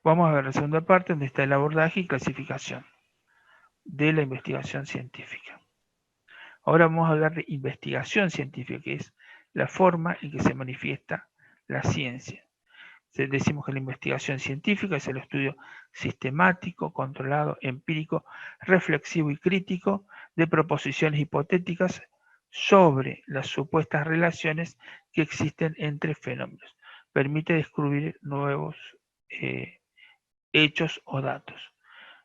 Vamos a ver la segunda parte donde está el abordaje y clasificación de la investigación científica. Ahora vamos a hablar de investigación científica, que es la forma en que se manifiesta la ciencia. Decimos que la investigación científica es el estudio sistemático, controlado, empírico, reflexivo y crítico de proposiciones hipotéticas sobre las supuestas relaciones que existen entre fenómenos. Permite descubrir nuevos hechos o datos.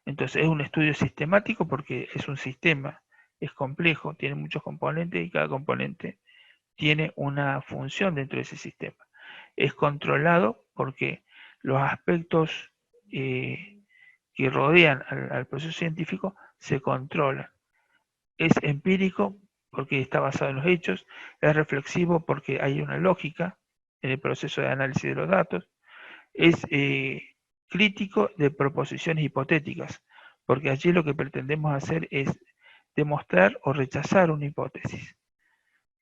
Entonces es un estudio sistemático porque es un sistema, es complejo, tiene muchos componentes y cada componente tiene una función dentro de ese sistema. Es controlado porque los aspectos que rodean al proceso científico se controlan. Es empírico porque está basado en los hechos, es reflexivo porque hay una lógica en el proceso de análisis de los datos, es crítico de proposiciones hipotéticas, porque allí lo que pretendemos hacer es demostrar o rechazar una hipótesis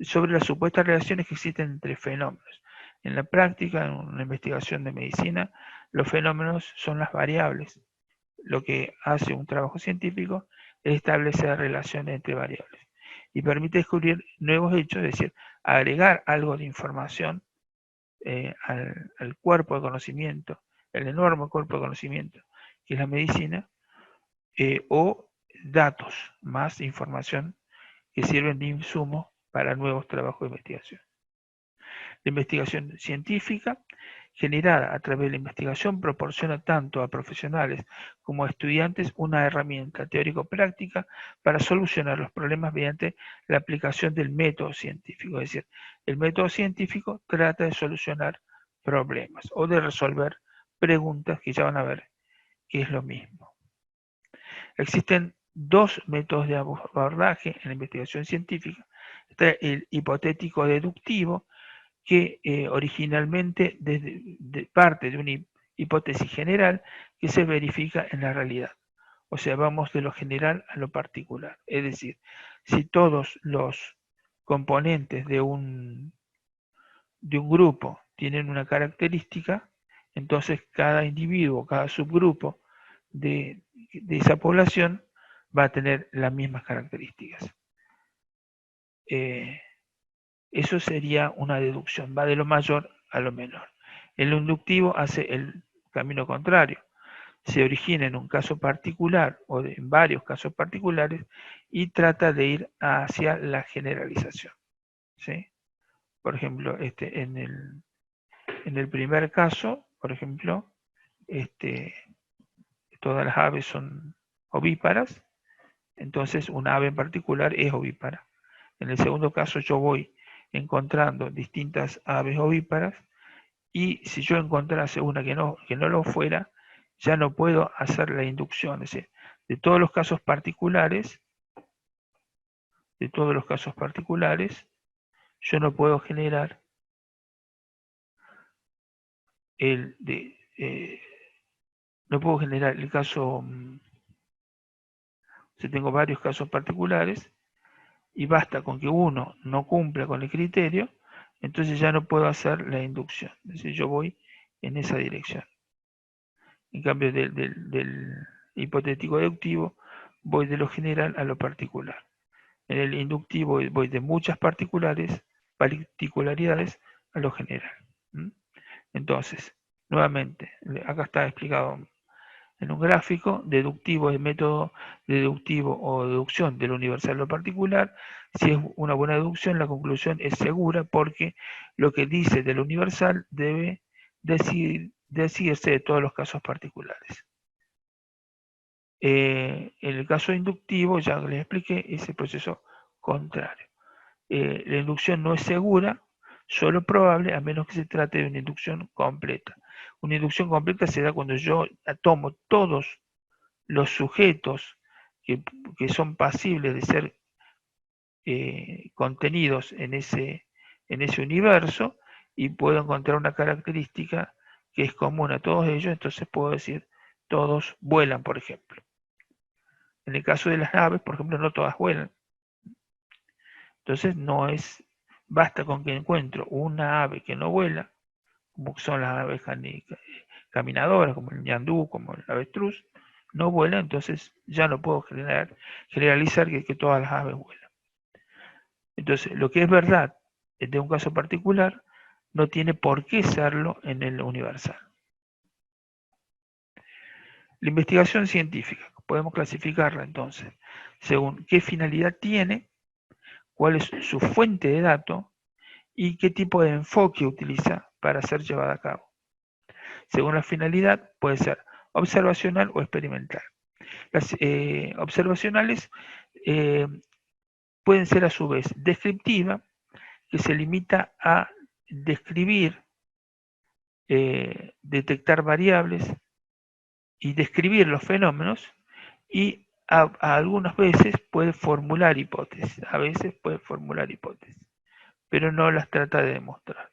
sobre las supuestas relaciones que existen entre fenómenos. En la práctica, en una investigación de medicina, los fenómenos son las variables. Lo que hace un trabajo científico es establecer relaciones entre variables y permite descubrir nuevos hechos, es decir, agregar algo de información al cuerpo de conocimiento, el enorme cuerpo de conocimiento que es la medicina, o datos, más información que sirven de insumo para nuevos trabajos de investigación. La investigación científica generada a través de la investigación proporciona tanto a profesionales como a estudiantes una herramienta teórico-práctica para solucionar los problemas mediante la aplicación del método científico. Es decir, el método científico trata de solucionar problemas o de resolver preguntas que ya van a ver que es lo mismo. Existen dos métodos de abordaje en la investigación científica. Está el hipotético deductivo, que originalmente parte de una hipótesis general que se verifica en la realidad. O sea, vamos de lo general a lo particular. Es decir, si todos los componentes de un grupo tienen una característica, entonces cada individuo, cada subgrupo de esa población va a tener las mismas características. Eso sería una deducción, va de lo mayor a lo menor. El inductivo hace el camino contrario. Se origina en un caso particular o en varios casos particulares y trata de ir hacia la generalización. ¿Sí? Por ejemplo, en el primer caso, por ejemplo, todas las aves son ovíparas, entonces una ave en particular es ovípara. En el segundo caso yo voy encontrando distintas aves ovíparas y si yo encontrase una que no lo fuera, ya no puedo hacer la inducción. Es decir, de todos los casos particulares, yo no puedo generar no puedo generar el caso, si tengo varios casos particulares, y basta con que uno no cumpla con el criterio, entonces ya no puedo hacer la inducción. Es decir, yo voy en esa dirección. En cambio, del hipotético deductivo, voy de lo general a lo particular. En el inductivo voy de muchas particularidades a lo general. Entonces, nuevamente, acá está explicado en un gráfico. Deductivo es el método deductivo o deducción de lo universal a lo particular. Si es una buena deducción, la conclusión es segura porque lo que dice de lo universal debe decirse de todos los casos particulares. En el caso inductivo, ya les expliqué, es el proceso contrario. La inducción no es segura, solo probable, a menos que se trate de una inducción completa. Una inducción completa se da cuando yo tomo todos los sujetos que son pasibles de ser contenidos en ese universo y puedo encontrar una característica que es común a todos ellos, entonces puedo decir todos vuelan, por ejemplo. En el caso de las aves, por ejemplo, no todas vuelan. Entonces basta con que encuentro una ave que no vuela, como son las aves caminadoras, como el ñandú, como el avestruz, no vuelan, entonces ya no puedo generalizar que todas las aves vuelan. Entonces, lo que es verdad de un caso particular no tiene por qué serlo en el universal. La investigación científica, podemos clasificarla entonces según qué finalidad tiene, cuál es su fuente de datos y qué tipo de enfoque utiliza para ser llevada a cabo. Según la finalidad, puede ser observacional o experimental. Las observacionales pueden ser a su vez descriptiva, que se limita a describir, detectar variables y describir los fenómenos, y a algunas veces puede formular hipótesis, a veces puede formular hipótesis, pero no las trata de demostrar.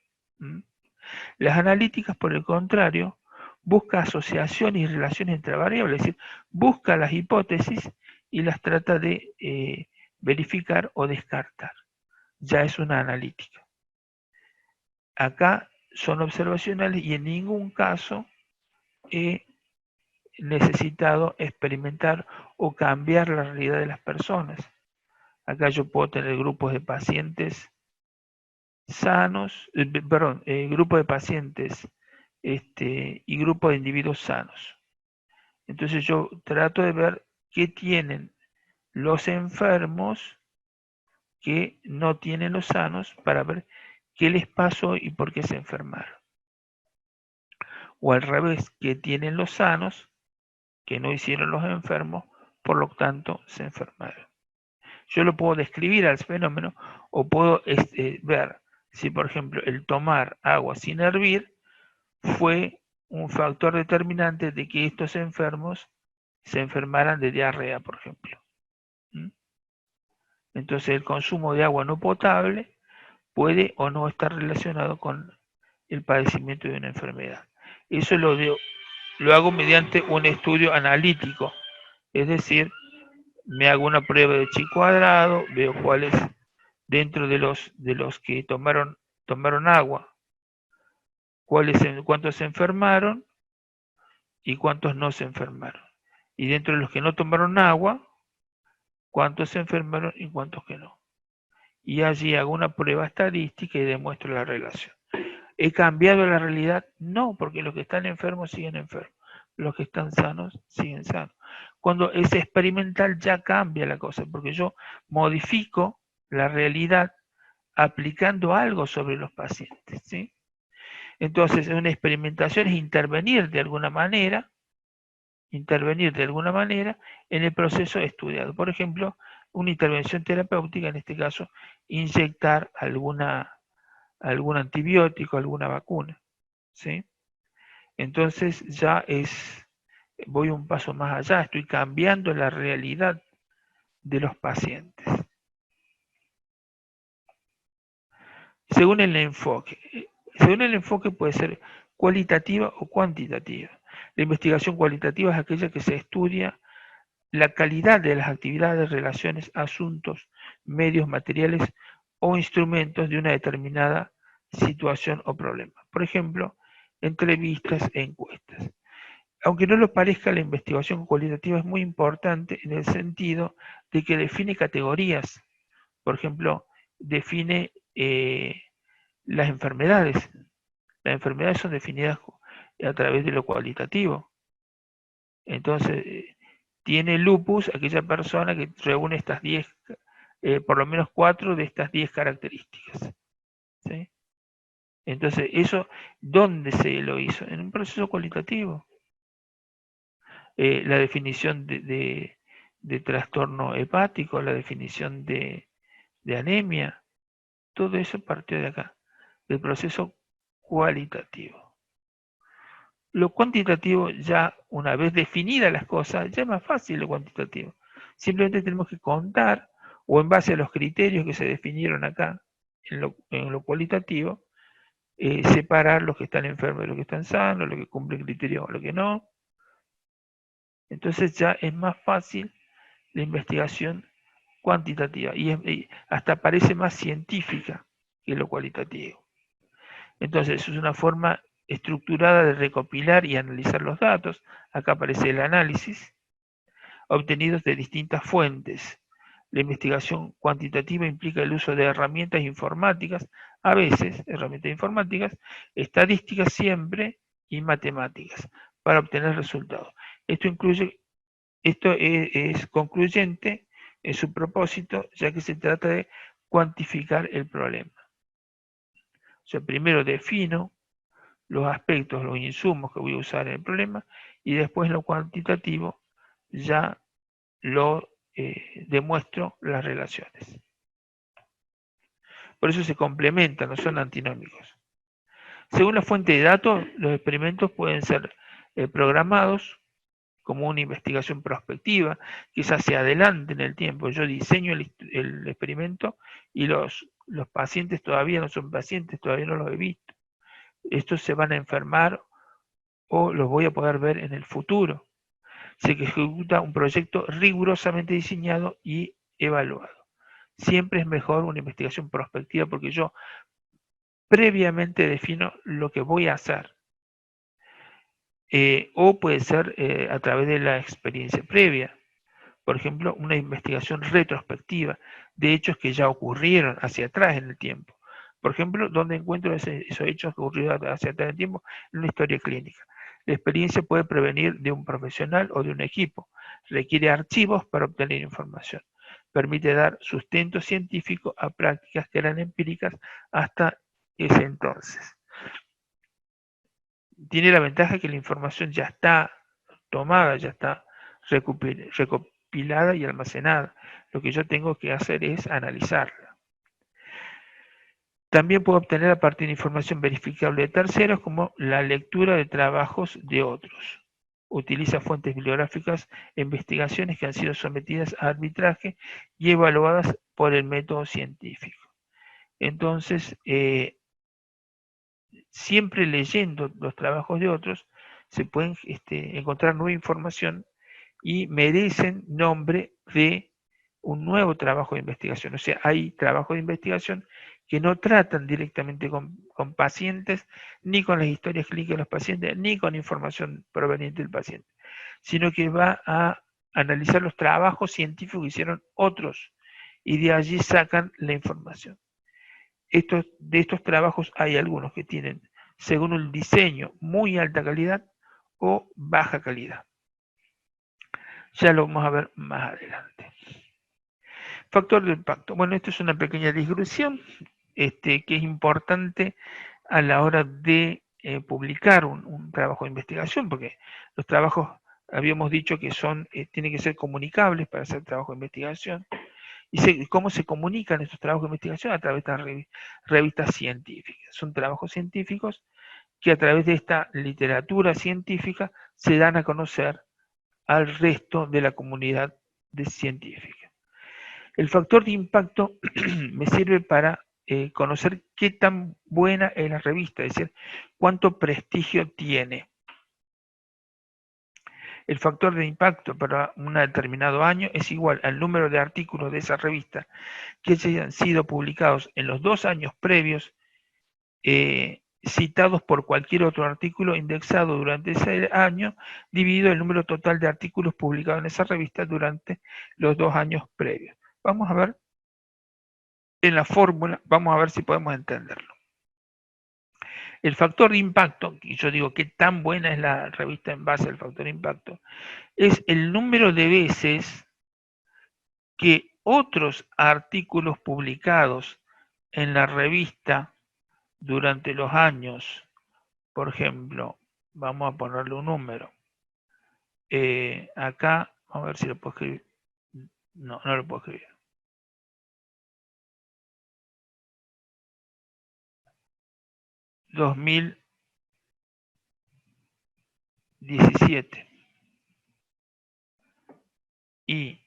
Las analíticas, por el contrario, busca asociaciones y relaciones entre variables, es decir, busca las hipótesis y las trata de verificar o descartar. Ya es una analítica. Acá son observacionales y en ningún caso he necesitado experimentar o cambiar la realidad de las personas. Acá yo puedo tener grupos de pacientes sanos, grupos de pacientes y grupos de individuos sanos. Entonces yo trato de ver qué tienen los enfermos que no tienen los sanos para ver qué les pasó y por qué se enfermaron. O al revés, qué tienen los sanos que no hicieron los enfermos, por lo tanto se enfermaron. Yo lo puedo describir al fenómeno o puedo ver si, por ejemplo, el tomar agua sin hervir fue un factor determinante de que estos enfermos se enfermaran de diarrea, por ejemplo. Entonces el consumo de agua no potable puede o no estar relacionado con el padecimiento de una enfermedad. Eso lo hago mediante un estudio analítico, es decir, me hago una prueba de chi cuadrado, veo cuáles dentro de los que tomaron agua, cuántos se enfermaron y cuántos no se enfermaron. Y dentro de los que no tomaron agua, cuántos se enfermaron y cuántos que no. Y allí hago una prueba estadística y demuestro la relación. ¿He cambiado la realidad? No, porque los que están enfermos siguen enfermos. Los que están sanos siguen sanos. Cuando es experimental ya cambia la cosa, porque yo modifico la realidad aplicando algo sobre los pacientes, ¿sí? Entonces, una experimentación es intervenir de alguna manera en el proceso estudiado. Por ejemplo, una intervención terapéutica, en este caso, inyectar algún antibiótico, alguna vacuna, ¿sí? Entonces ya voy un paso más allá, estoy cambiando la realidad de los pacientes. Según el enfoque puede ser cualitativa o cuantitativa. La investigación cualitativa es aquella que se estudia la calidad de las actividades, relaciones, asuntos, medios, materiales o instrumentos de una determinada situación o problema. Por ejemplo, entrevistas e encuestas. Aunque no lo parezca, la investigación cualitativa es muy importante en el sentido de que define categorías. Por ejemplo, define las enfermedades. Las enfermedades son definidas a través de lo cualitativo. Entonces, tiene lupus aquella persona que reúne estas 10, por lo menos 4 de estas 10 características. ¿Sí? Entonces, eso, ¿dónde se lo hizo? En un proceso cualitativo. La definición de trastorno hepático, la definición de anemia, todo eso partió de acá, del proceso cualitativo. Lo cuantitativo, ya una vez definidas las cosas, ya es más fácil lo cuantitativo. Simplemente tenemos que contar, o en base a los criterios que se definieron acá, en lo cualitativo, separar los que están enfermos de los que están sanos, los que cumplen criterios o los que no. Entonces ya es más fácil la investigación cuantitativa y hasta parece más científica que lo cualitativo. Entonces es una forma estructurada de recopilar y analizar los datos. Acá aparece el análisis, obtenidos de distintas fuentes. La investigación cuantitativa implica el uso de herramientas informáticas, a veces herramientas informáticas, estadísticas siempre y matemáticas, para obtener resultados. Esto es concluyente en su propósito, ya que se trata de cuantificar el problema. O sea, primero defino los aspectos, los insumos que voy a usar en el problema, y después lo cuantitativo ya lo demuestro las relaciones. Por eso se complementan, no son antinómicos. Según la fuente de datos, los experimentos pueden ser programados como una investigación prospectiva, quizás se adelante en el tiempo. Yo diseño el experimento y los pacientes todavía no son pacientes, todavía no los he visto. Estos se van a enfermar o los voy a poder ver en el futuro. Se ejecuta un proyecto rigurosamente diseñado y evaluado. Siempre es mejor una investigación prospectiva porque yo previamente defino lo que voy a hacer. O puede ser a través de la experiencia previa. Por ejemplo, una investigación retrospectiva de hechos que ya ocurrieron hacia atrás en el tiempo. Por ejemplo, ¿dónde encuentro esos hechos que ocurrieron hacia atrás en el tiempo? En una historia clínica. La experiencia puede prevenir de un profesional o de un equipo. Requiere archivos para obtener información. Permite dar sustento científico a prácticas que eran empíricas hasta ese entonces. Tiene la ventaja que la información ya está tomada, ya está recopilada y almacenada. Lo que yo tengo que hacer es analizarla. También puedo obtener a partir de información verificable de terceros, como la lectura de trabajos de otros. Utiliza fuentes bibliográficas e investigaciones que han sido sometidas a arbitraje y evaluadas por el método científico. Entonces, siempre leyendo los trabajos de otros, se pueden encontrar nueva información y merecen nombre de un nuevo trabajo de investigación. O sea, hay trabajos de investigación que no tratan directamente con pacientes, ni con las historias clínicas de los pacientes, ni con información proveniente del paciente, sino que va a analizar los trabajos científicos que hicieron otros y de allí sacan la información. De estos trabajos hay algunos que tienen, según el diseño, muy alta calidad o baja calidad. Ya lo vamos a ver más adelante. Factor de impacto. Bueno, esto es una pequeña digresión que es importante a la hora de publicar un trabajo de investigación, porque los trabajos habíamos dicho que tienen que ser comunicables para hacer trabajo de investigación. ¿Y cómo se comunican estos trabajos de investigación? A través de estas revistas científicas. Son trabajos científicos que a través de esta literatura científica se dan a conocer al resto de la comunidad científica. El factor de impacto me sirve para conocer qué tan buena es la revista, es decir, cuánto prestigio tiene. El factor de impacto para un determinado año es igual al número de artículos de esa revista que hayan sido publicados en los 2 años previos, citados por cualquier otro artículo indexado durante ese año, dividido el número total de artículos publicados en esa revista durante los 2 años previos. Vamos a ver en la fórmula, vamos a ver si podemos entenderlo. El factor de impacto, y yo digo qué tan buena es la revista en base al factor de impacto, es el número de veces que otros artículos publicados en la revista durante los años, por ejemplo, vamos a ponerle un número. Acá, vamos a ver si lo puedo escribir. No, no lo puedo escribir. ...2017... y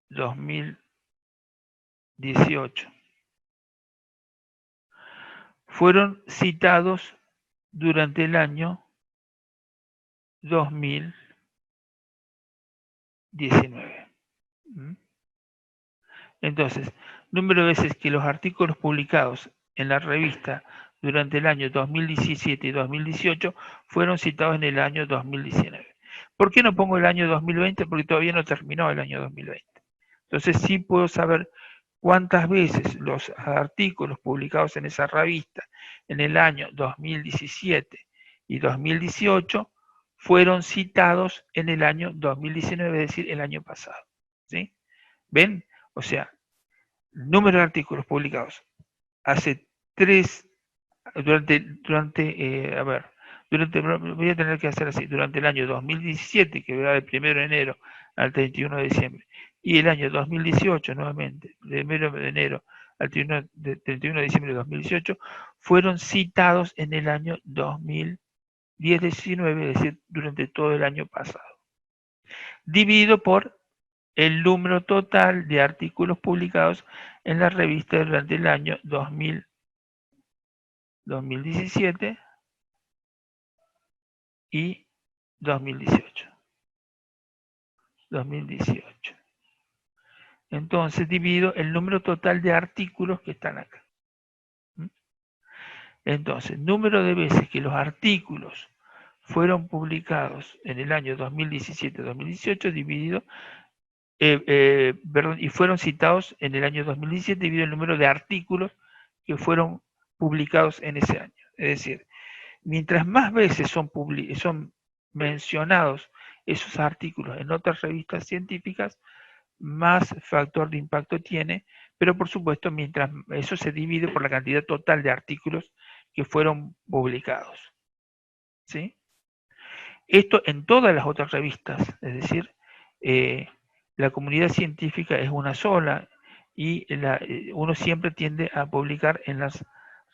2018 fueron citados durante el año 2019. Entonces, número de veces que los artículos publicados en la revista durante el año 2017 y 2018 fueron citados en el año 2019. ¿Por qué no pongo el año 2020? Porque todavía no terminó el año 2020. Entonces sí puedo saber cuántas veces los artículos publicados en esa revista en el año 2017 y 2018 fueron citados en el año 2019, es decir, el año pasado. ¿Sí? ¿Ven? O sea, el número de artículos publicados hace voy a tener que hacer así, durante el año 2017, que va del 1 de enero al 31 de diciembre, y el año 2018 nuevamente, del 1 de enero al 31 de diciembre de 2018, fueron citados en el año 2019, es decir, durante todo el año pasado, dividido por el número total de artículos publicados en la revista durante el año 2017 y 2018. Entonces divido el número total de artículos que están acá. Entonces, número de veces que los artículos fueron publicados en el año 2017-2018 dividido, y fueron citados en el año 2017 dividido el número de artículos que fueron publicados en ese año. Es decir, mientras más veces son mencionados esos artículos en otras revistas científicas, más factor de impacto tiene, pero por supuesto mientras eso se divide por la cantidad total de artículos que fueron publicados. ¿Sí? Esto en todas las otras revistas, es decir, la comunidad científica es una sola y uno siempre tiende a publicar en las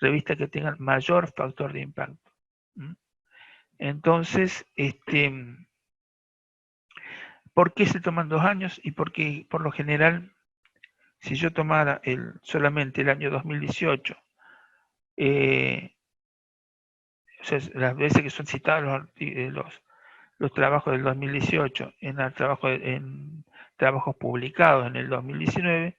revistas que tengan mayor factor de impacto. Entonces, ¿por qué se toman 2 años? Y porque por lo general, si yo tomara solamente el año 2018, o sea, las veces que son citados los trabajos del 2018 en trabajos publicados en el 2019,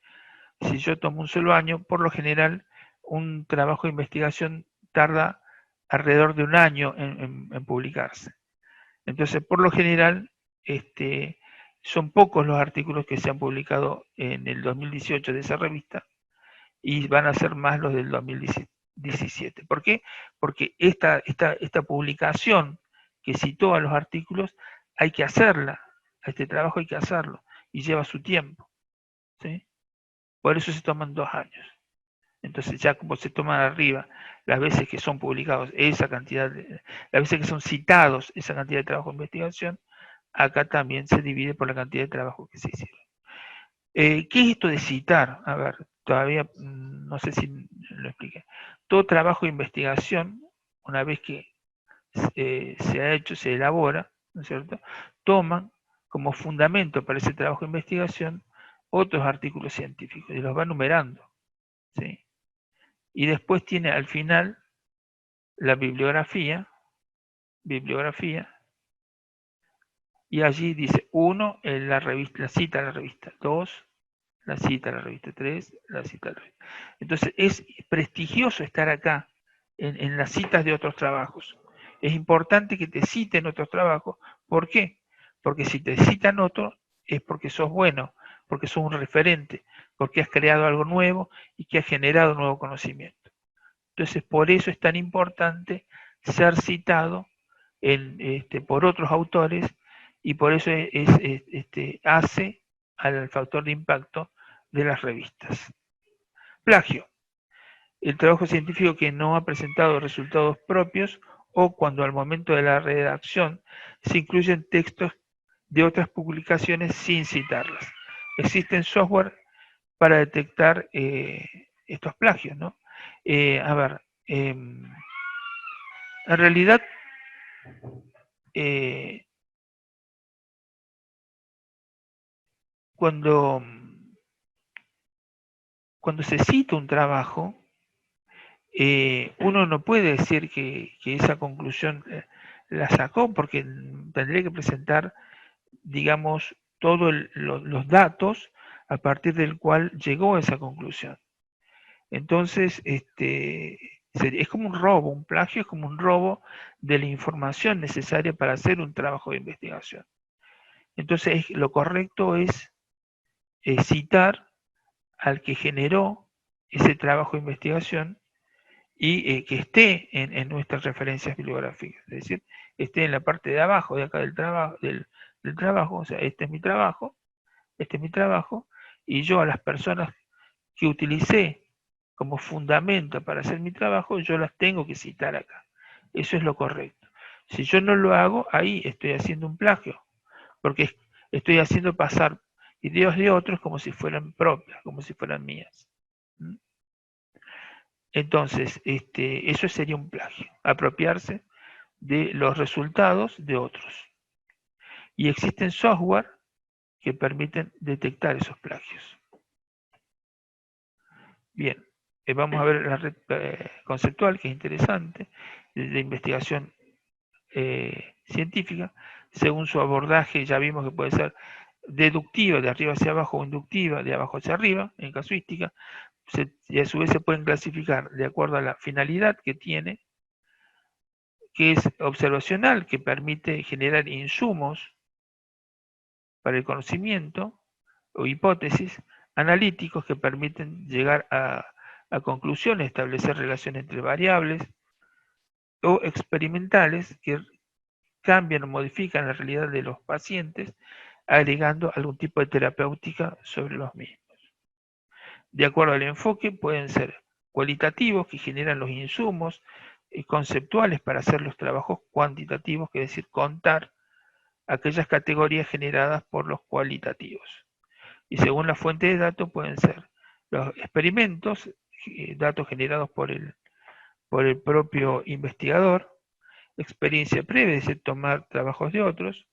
si yo tomo un solo año, por lo general un trabajo de investigación tarda alrededor de un año en publicarse. Entonces, por lo general, son pocos los artículos que se han publicado en el 2018 de esa revista y van a ser más los del 2017. ¿Por qué? Porque esta publicación que citó a los artículos hay que hacerla, a este trabajo hay que hacerlo y lleva su tiempo. ¿Sí? Por eso se toman 2 años. Entonces ya como se toman arriba las veces que son publicados esa cantidad, las veces que son citados esa cantidad de trabajo de investigación, acá también se divide por la cantidad de trabajo que se hicieron. ¿Qué es esto de citar? A ver, todavía no sé si lo expliqué. Todo trabajo de investigación, una vez que se ha hecho, se elabora, ¿no es cierto? Toman como fundamento para ese trabajo de investigación otros artículos científicos y los va numerando. ¿Sí? Y después tiene al final la bibliografía, y allí dice 1, la cita a la revista, 2, la cita a la revista, 3, la cita a la revista. Entonces es prestigioso estar acá en las citas de otros trabajos. Es importante que te citen otros trabajos. ¿Por qué? Porque si te citan otros es porque sos bueno, porque sos un referente, porque has creado algo nuevo y que has generado nuevo conocimiento. Entonces, por eso es tan importante ser citado por otros autores y por eso hace al factor de impacto de las revistas. Plagio. El trabajo científico que no ha presentado resultados propios o cuando al momento de la redacción se incluyen textos de otras publicaciones sin citarlas. Existen software para detectar estos plagios, ¿no? A ver, en realidad, cuando se cita un trabajo, uno no puede decir que esa conclusión la sacó porque tendría que presentar, digamos, todos los datos a partir del cual llegó a esa conclusión. Entonces, Es como un robo, un plagio es como un robo de la información necesaria para hacer un trabajo de investigación. Entonces, lo correcto es citar al que generó ese trabajo de investigación y que esté en nuestras referencias bibliográficas, es decir, esté en la parte de abajo de acá del trabajo, o sea, este es mi trabajo, y yo a las personas que utilicé como fundamento para hacer mi trabajo, yo las tengo que citar acá. Eso es lo correcto. Si yo no lo hago, ahí estoy haciendo un plagio, porque estoy haciendo pasar ideas de otros como si fueran propias, como si fueran mías. ¿Mm? Entonces, eso sería un plagio, apropiarse de los resultados de otros. Y existen software que permiten detectar esos plagios. Bien, vamos a ver la red conceptual, que es interesante, de investigación científica. Según su abordaje, ya vimos que puede ser deductiva, de arriba hacia abajo, o inductiva, de abajo hacia arriba, en casuística, y a su vez se pueden clasificar de acuerdo a la finalidad que tiene, que es observacional, que permite generar insumos para el conocimiento, o hipótesis, analíticos, que permiten llegar a conclusiones, establecer relaciones entre variables, o experimentales, que cambian o modifican la realidad de los pacientes, agregando algún tipo de terapéutica sobre los mismos. De acuerdo al enfoque, pueden ser cualitativos, que generan los insumos conceptuales para hacer los trabajos cuantitativos, que es decir, contar aquellas categorías generadas por los cualitativos. Y según la fuente de datos pueden ser los experimentos, datos generados por el propio investigador, experiencia previa, es decir, tomar trabajos de otros,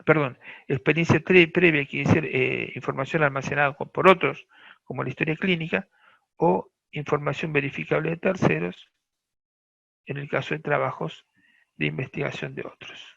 perdón, experiencia previa, quiere decir información almacenada por otros, como la historia clínica, o información verificable de terceros, en el caso de trabajos de investigación de otros.